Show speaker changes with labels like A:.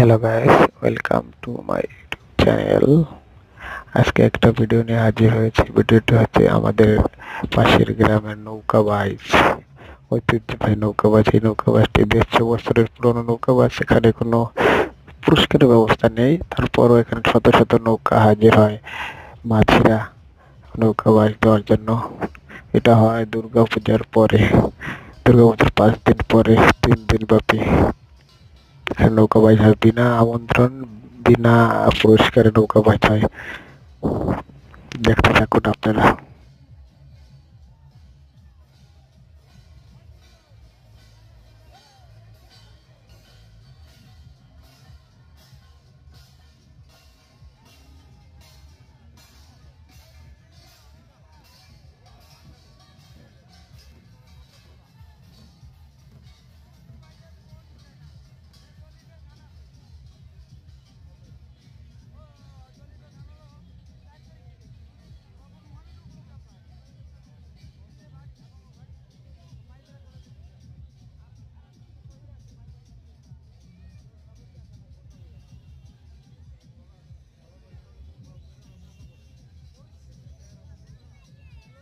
A: Hello guys, welcome to my channel. আজকে একটা video নিয়ে হাজির হয়েছি। ভিডিওটি হচ্ছে আমাদের পাশের গ্রামের নৌকাবাজ, ঐতিহ্যবাহী নৌকাবাজ। এই নৌকাবাজটি 150 বছরের পুরনো নৌকাবাজ। এখানে কোনো পুরস্কারের ব্যবস্থা নেই, তারপরও এখানে শত শত নৌকা হাজির হয় মাঝিরা নৌকাবাজ দেওয়ার জন্য। এটা হয় দুর্গাপূজার পরে, দুর্গাপূজার 5 দিন পরে, 3 দিন ব্যাপী নৌকাবাজ হয়। বিনা আমন্ত্রণ, বিনা পুরস্কারে নৌকাবাজ হয়। দেখতে থাকুন আপনারা।